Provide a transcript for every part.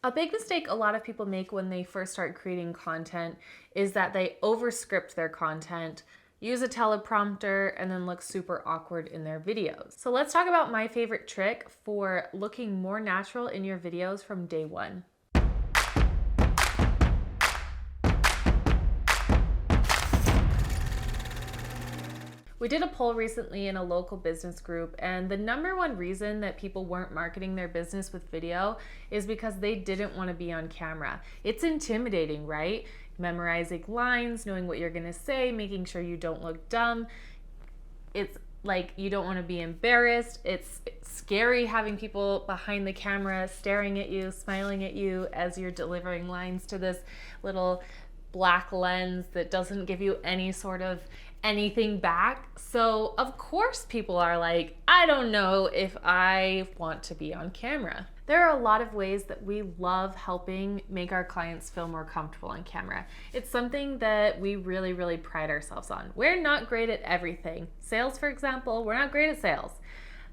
A big mistake a lot of people make when they first start creating content is that they overscript their content, use a teleprompter, and then look super awkward in their videos. So let's talk about my favorite trick for looking more natural in your videos from day one. We did a poll recently in a local business group, and the number one reason that people weren't marketing their business with video is because they didn't want to be on camera. It's intimidating, right? Memorizing lines, knowing what you're gonna say, making sure you don't look dumb. It's like you don't want to be embarrassed. It's scary having people behind the camera staring at you, smiling at you as you're delivering lines to this little black lens that doesn't give you any sort of anything back. So of course people are like, I don't know if I want to be on camera. There are a lot of ways that we love helping make our clients feel more comfortable on camera. It's something that we really, really pride ourselves on. We're not great at everything. Sales, for example, we're not great at sales,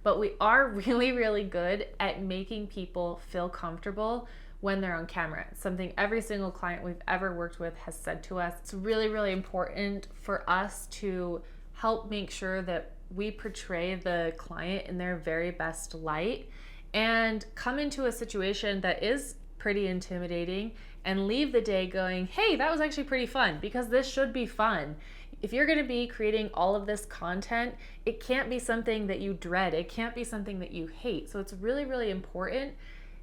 but we are really, really good at making people feel comfortable when they're on camera. It's something every single client we've ever worked with has said to us. It's really, really important for us to help make sure that we portray the client in their very best light and come into a situation that is pretty intimidating and leave the day going, hey, that was actually pretty fun, because this should be fun. If you're going to be creating all of this content, it can't be something that you dread. It can't be something that you hate. So it's really, really important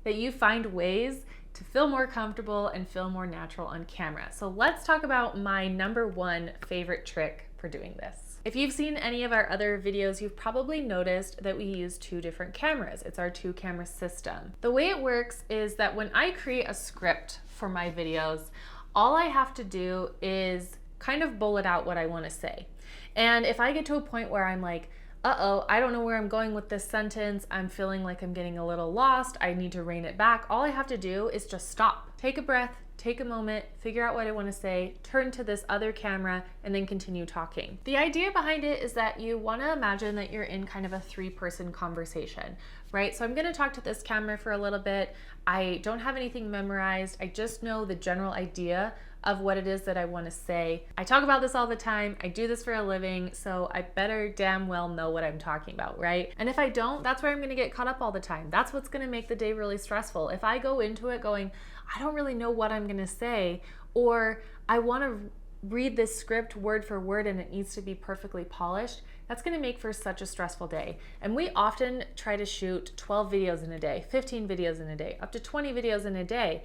that you find ways to feel more comfortable and feel more natural on camera. So let's talk about my number one favorite trick for doing this. If you've seen any of our other videos, you've probably noticed that we use two different cameras. It's our two camera system. The way it works is that when I create a script for my videos, all I have to do is kind of bullet out what I want to say. And if I get to a point where I'm like, uh-oh, I don't know where I'm going with this sentence, I'm feeling like I'm getting a little lost, I need to rein it back, all I have to do is just stop, take a breath, take a moment, figure out what I want to say, turn to this other camera, and then continue talking. The idea behind it is that you want to imagine that you're in kind of a three-person conversation, right? So I'm going to talk to this camera for a little bit. I don't have anything memorized. I just know the general idea of what it is that I want to say. I talk about this all the time. I do this for a living, so I better damn well know what I'm talking about, right? And if I don't, that's where I'm going to get caught up all the time. That's what's going to make the day really stressful. If I go into it going, I don't really know what I'm going to say, or I want to read this script word for word and it needs to be perfectly polished, that's going to make for such a stressful day. And we often try to shoot 12 videos in a day, 15 videos in a day, up to 20 videos in a day.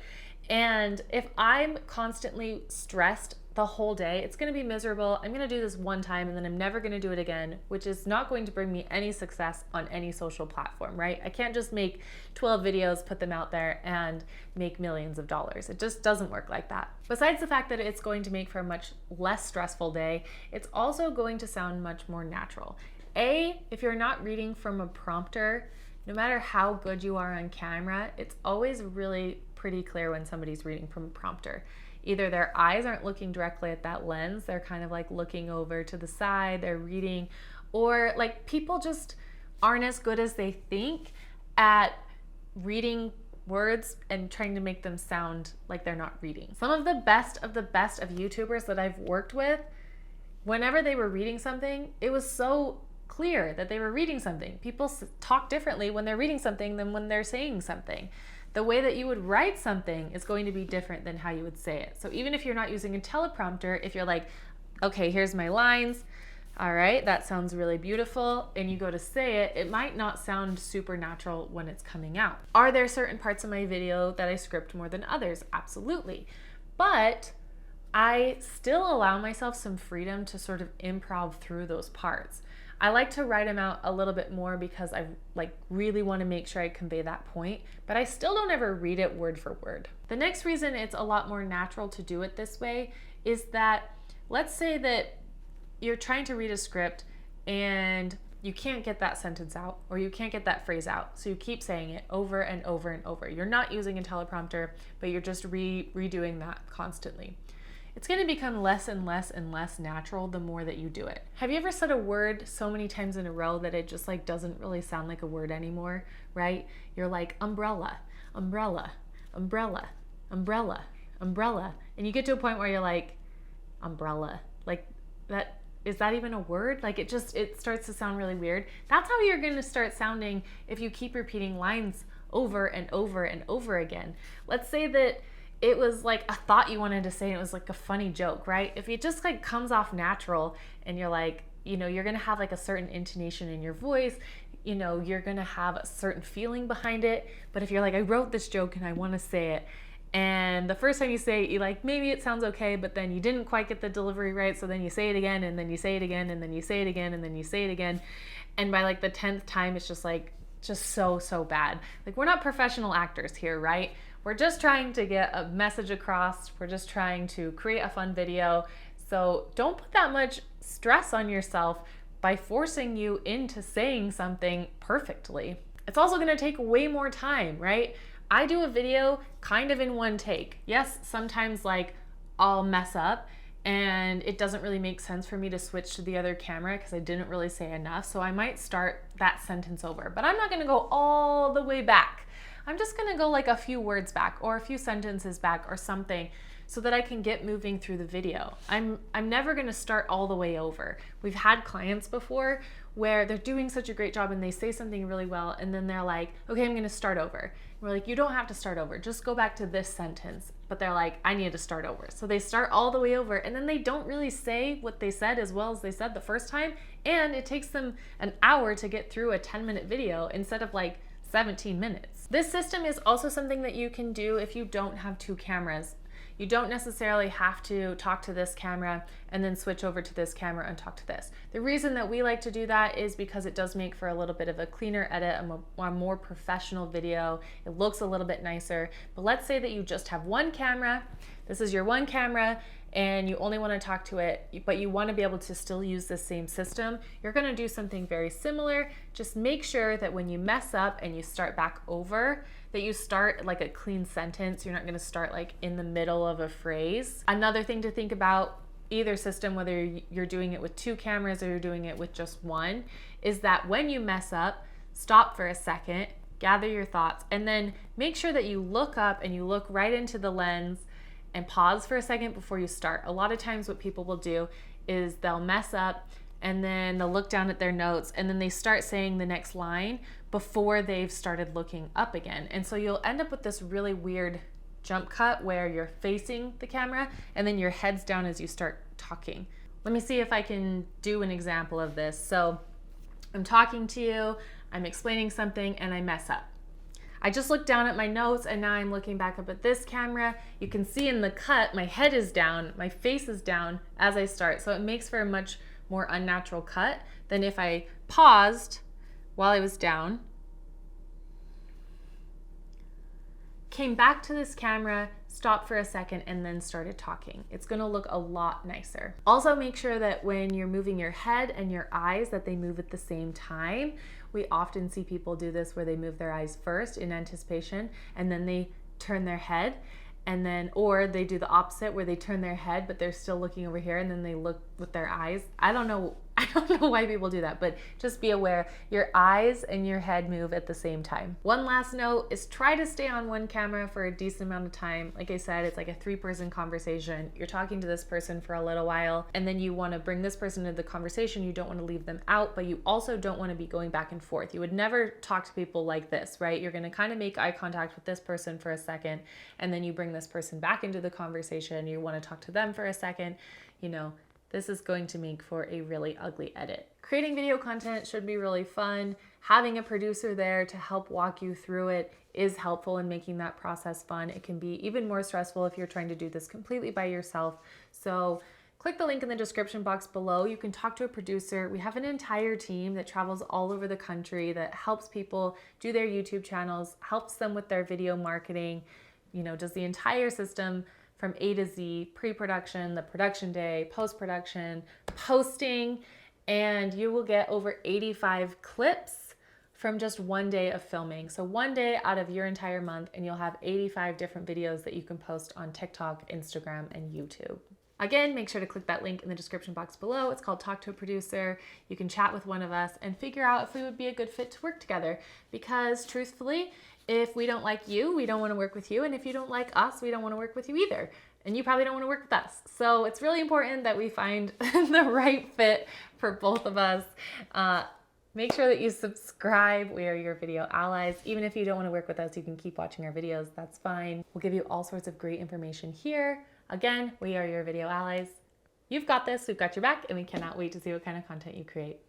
And if I'm constantly stressed the whole day, it's going to be miserable. I'm going to do this one time and then I'm never going to do it again, which is not going to bring me any success on any social platform, right? I can't just make 12 videos, put them out there and make millions of dollars. It just doesn't work like that. Besides the fact that it's going to make for a much less stressful day, it's also going to sound much more natural. If you're not reading from a prompter, no matter how good you are on camera, it's always really pretty clear when somebody's reading from a prompter. Either their eyes aren't looking directly at that lens, they're kind of like looking over to the side, they're reading, or like people just aren't as good as they think at reading words and trying to make them sound like they're not reading. Some of the best of YouTubers that I've worked with, whenever they were reading something, it was so clear that they were reading something. People talk differently when they're reading something than when they're saying something. The way that you would write something is going to be different than how you would say it. So even if you're not using a teleprompter, if you're like, okay, here's my lines, all right, that sounds really beautiful, and you go to say it, it might not sound super natural when it's coming out. Are there certain parts of my video that I script more than others? Absolutely. But I still allow myself some freedom to sort of improv through those parts. I like to write them out a little bit more because I really want to make sure I convey that point, but I still don't ever read it word for word. The next reason it's a lot more natural to do it this way is that, let's say that you're trying to read a script and you can't get that sentence out or you can't get that phrase out. So you keep saying it over and over and over. You're not using a teleprompter, but you're just redoing that constantly. It's going to become less and less and less natural the more that you do it. Have you ever said a word so many times in a row that it just doesn't really sound like a word anymore, right? You're like umbrella, umbrella, umbrella, umbrella, umbrella. And you get to a point where you're like, umbrella, like that, is that even a word? Like it starts to sound really weird. That's how you're going to start sounding if you keep repeating lines over and over and over again. Let's say that it was like a thought you wanted to say and it was like a funny joke, right? If it just like comes off natural and you're like, you know, you're going to have like a certain intonation in your voice, you know, you're going to have a certain feeling behind it. But if you're like, I wrote this joke and I want to say it, and the first time you say it, you like, maybe it sounds okay, but then you didn't quite get the delivery right. So then you say it again, and then you say it again, and then you say it again, and then you say it again. And by like the 10th time, it's just like, just so bad. Like, we're not professional actors here, right? We're just trying to get a message across. We're just trying to create a fun video. So don't put that much stress on yourself by forcing you into saying something perfectly. It's also going to take way more time, right? I do a video kind of in one take. Yes, sometimes like I'll mess up and it doesn't really make sense for me to switch to the other camera because I didn't really say enough. So I might start that sentence over, but I'm not going to go all the way back. I'm just going to go like a few words back or a few sentences back or something so that I can get moving through the video. I'm never going to start all the way over. We've had clients before where they're doing such a great job and they say something really well and then they're like, okay, I'm going to start over. We're like, you don't have to start over, just go back to this sentence. But they're like, I need to start over. So they start all the way over and then they don't really say what they said as well as they said the first time. And it takes them an hour to get through a 10-minute video instead of like 17 minutes. This system is also something that you can do if you don't have two cameras. You don't necessarily have to talk to this camera and then switch over to this camera and talk to this. The reason that we like to do that is because it does make for a little bit of a cleaner edit, a more professional video. It looks a little bit nicer. But let's say that you just have one camera. This is your one camera and you only want to talk to it, but you want to be able to still use the same system. You're going to do something very similar. Just make sure that when you mess up and you start back over, that you start like a clean sentence. You're not going to start like in the middle of a phrase. Another thing to think about, either system, whether you're doing it with two cameras or you're doing it with just one, is that when you mess up, stop for a second, gather your thoughts, and then make sure that you look up and you look right into the lens and pause for a second before you start. A lot of times what people will do is they'll mess up and then they'll look down at their notes and then they start saying the next line before they've started looking up again. And so you'll end up with this really weird jump cut where you're facing the camera and then your head's down as you start talking. Let me see if I can do an example of this. So I'm talking to you, I'm explaining something, and I mess up. I just looked down at my notes and now I'm looking back up at this camera. You can see in the cut, my head is down, my face is down as I start. So it makes for a much more unnatural cut than if I paused while I was down, came back to this camera, stopped for a second, and then started talking. It's gonna look a lot nicer. Also make sure that when you're moving your head and your eyes, that they move at the same time. We often see people do this where they move their eyes first in anticipation and then they turn their head, and then, or they do the opposite where they turn their head but they're still looking over here and then they look with their eyes. I don't know why people do that, but just be aware your eyes and your head move at the same time. One last note is try to stay on one camera for a decent amount of time. Like I said, it's like a 3-person conversation. You're talking to this person for a little while and then you want to bring this person into the conversation. You don't want to leave them out, but you also don't want to be going back and forth. You would never talk to people like this, right? You're going to kind of make eye contact with this person for a second and then you bring this person back into the conversation. You want to talk to them for a second, you know. This is going to make for a really ugly edit. Creating video content should be really fun. Having a producer there to help walk you through it is helpful in making that process fun. It can be even more stressful if you're trying to do this completely by yourself. So click the link in the description box below. You can talk to a producer. We have an entire team that travels all over the country that helps people do their YouTube channels, helps them with their video marketing, you know, does the entire system from A to Z, pre-production, the production day, post-production, posting, and you will get over 85 clips from just one day of filming. So one day out of your entire month and you'll have 85 different videos that you can post on TikTok, Instagram, and YouTube. Again, make sure to click that link in the description box below. It's called Talk to a Producer. You can chat with one of us and figure out if we would be a good fit to work together because truthfully, If we don't like you, we don't want to work with you. And if you don't like us, we don't want to work with you either. And you probably don't want to work with us. So it's really important that we find the right fit for both of us. Make sure that you subscribe. We are your video allies. Even if you don't want to work with us, you can keep watching our videos. That's fine. We'll give you all sorts of great information here. Again, we are your video allies. You've got this. We've got your back. And we cannot wait to see what kind of content you create.